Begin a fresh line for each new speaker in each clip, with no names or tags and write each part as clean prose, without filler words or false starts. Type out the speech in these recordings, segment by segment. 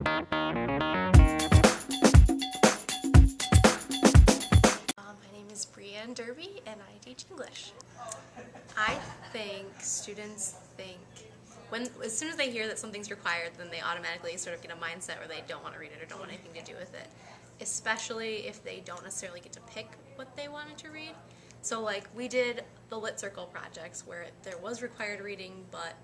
My name is Brianne Derby and I teach English. I think students think as soon as they hear that something's required, then they automatically sort of get a mindset where they don't want to read it or don't want anything to do with it, especially if they don't necessarily get to pick what they wanted to read. So like we did the Lit Circle projects where there was required reading, but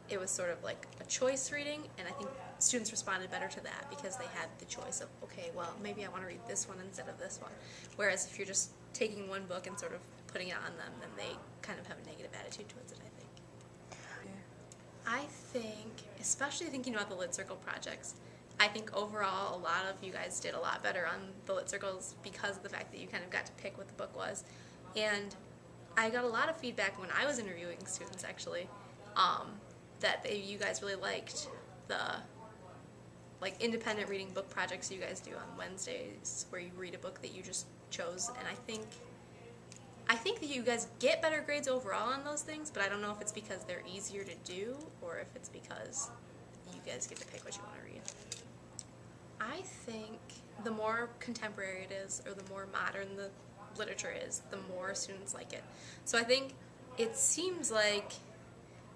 it was sort of like a choice reading, and I think students responded better to that because they had the choice of, okay, well, maybe I want to read this one instead of this one. Whereas if you're just taking one book and sort of putting it on them, then they kind of have a negative attitude towards it, I think. I think, especially thinking about the Lit Circle projects, I think overall a lot of you guys did a lot better on the Lit Circles because of the fact that you kind of got to pick what the book was. And I got a lot of feedback when I was interviewing students, actually, that you guys really liked the independent reading book projects you guys do on Wednesdays, where you read a book that you just chose. And I think that you guys get better grades overall on those things, but I don't know if it's because they're easier to do or if it's because you guys get to pick what you want to read. I think the more contemporary it is, or the more modern the literature is, the more students like it. So I think it seems like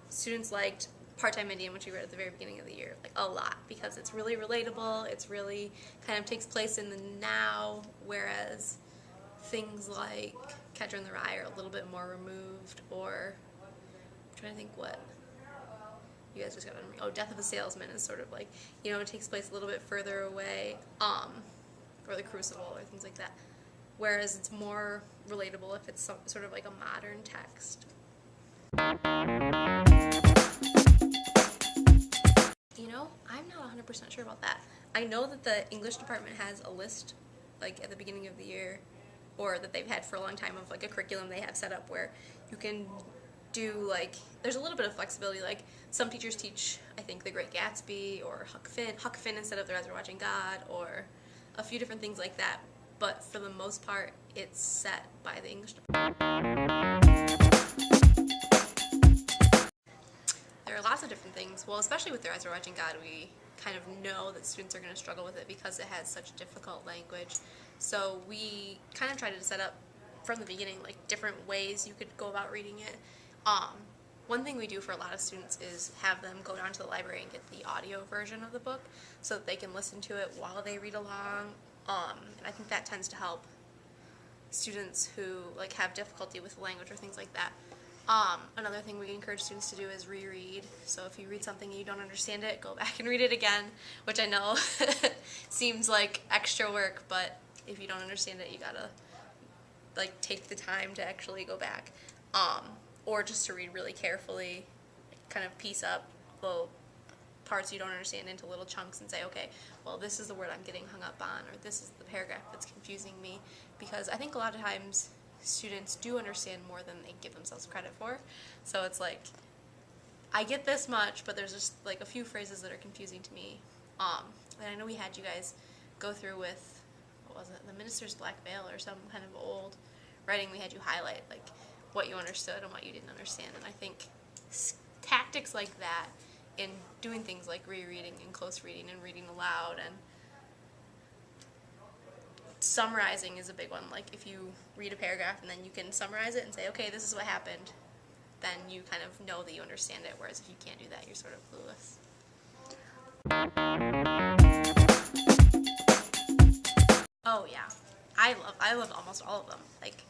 students liked Part-Time Indian, which we read at the very beginning of the year, like a lot, because it's really relatable, it's really kind of takes place in the now, whereas things like Catcher in the Rye are a little bit more removed, or I'm trying to think what you guys just got on. Oh, Death of a Salesman is sort of like, you know, it takes place a little bit further away, or The Crucible, or things like that. Whereas it's more relatable if it's sort of like a modern text. You know, I'm not 100% sure about that. I know that the English department has a list, like at the beginning of the year, or that they've had for a long time, of like a curriculum they have set up where you can do like, there's a little bit of flexibility, like some teachers teach, I think, The Great Gatsby or Huck Finn instead of Their Eyes Were Watching God, or a few different things like that, but for the most part it's set by the English department. There are lots of different things. Well, especially with Their Eyes Were Watching God, we kind of know that students are going to struggle with it because it has such difficult language. So we kind of try to set up from the beginning like different ways you could go about reading it. One thing we do for a lot of students is have them go down to the library and get the audio version of the book so that they can listen to it while they read along. And I think that tends to help students who like have difficulty with language or things like that. Another thing we encourage students to do is reread. So if you read something and you don't understand it, go back and read it again, which I know seems like extra work, but if you don't understand it, you gotta like take the time to actually go back. Or just to read really carefully, kind of piece up the parts you don't understand into little chunks and say, okay, well, this is the word I'm getting hung up on, or this is the paragraph that's confusing me, because I think a lot of times students do understand more than they give themselves credit for. So it's like, I get this much, but there's just like a few phrases that are confusing to me. And I know we had you guys go through with, what was it, The Minister's Black Veil, or some kind of old writing. We had you highlight like what you understood and what you didn't understand, and I think tactics like that in doing things like rereading and close reading and reading aloud and summarizing is a big one. Like if you read a paragraph and then you can summarize it and say, okay, this is what happened, then you kind of know that you understand it, whereas if you can't do that, you're sort of clueless. Oh yeah, I love almost all of them. Like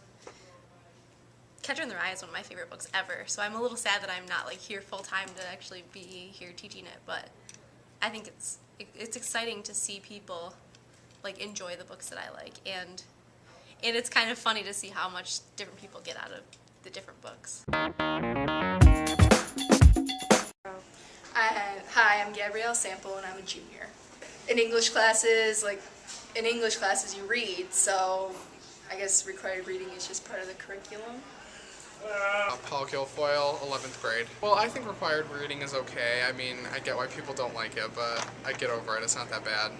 Catcher in the Rye is one of my favorite books ever, so I'm a little sad that I'm not like here full time to actually be here teaching it, but I think it's exciting to see people like enjoy the books that I like, and it's kind of funny to see how much different people get out of the different books.
Hi, I'm Gabrielle Sample and I'm a junior. In English classes, you read, so I guess required reading is just part of the curriculum.
Paul Guilfoyle, 11th grade. Well, I think required reading is okay. I mean, I get why people don't like it, but I get over it. It's not that bad.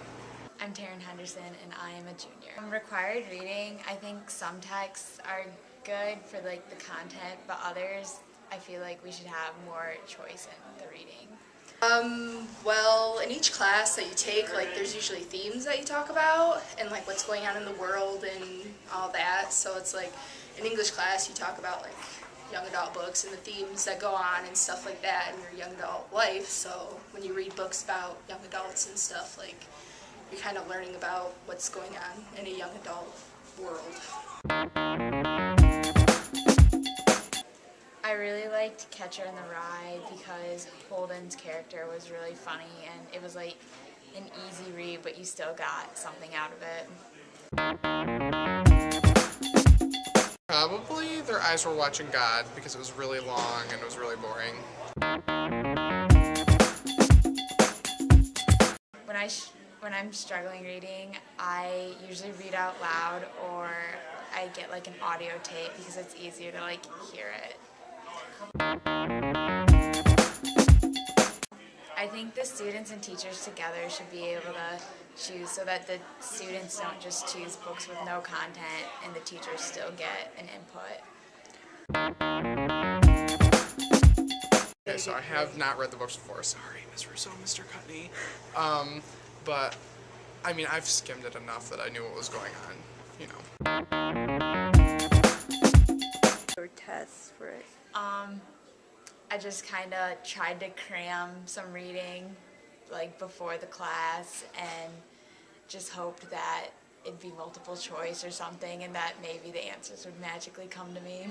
I'm Taryn Henderson and I am a junior. Required reading, I think some texts are good for like the content, but others I feel like we should have more choice in the reading.
Well, in each class that you take, like, there's usually themes that you talk about, and like what's going on in the world and all that. So it's like, in English class, you talk about like young adult books and the themes that go on and stuff like that in your young adult life. So when you read books about young adults and stuff, like, you're kind of learning about what's going on in a young adult world.
I really liked Catcher in the Rye because Holden's character was really funny and it was like an easy read, but you still got something out of it.
Probably Their Eyes Were Watching God because it was really long and it was really boring.
When I'm struggling reading, I usually read out loud or I get like an audio tape because it's easier to like hear it. I think the students and teachers together should be able to choose so that the students don't just choose books with no content and the teachers still get an input.
Okay, so I have not read the books before. Sorry, Ms. Russo, Mr. Cutney. But, I mean, I've skimmed it enough that I knew what was going on, you know.
Or tests for it?
I just kind of tried to cram some reading like before the class and just hoped that it'd be multiple choice or something and that maybe the answers would magically come to me.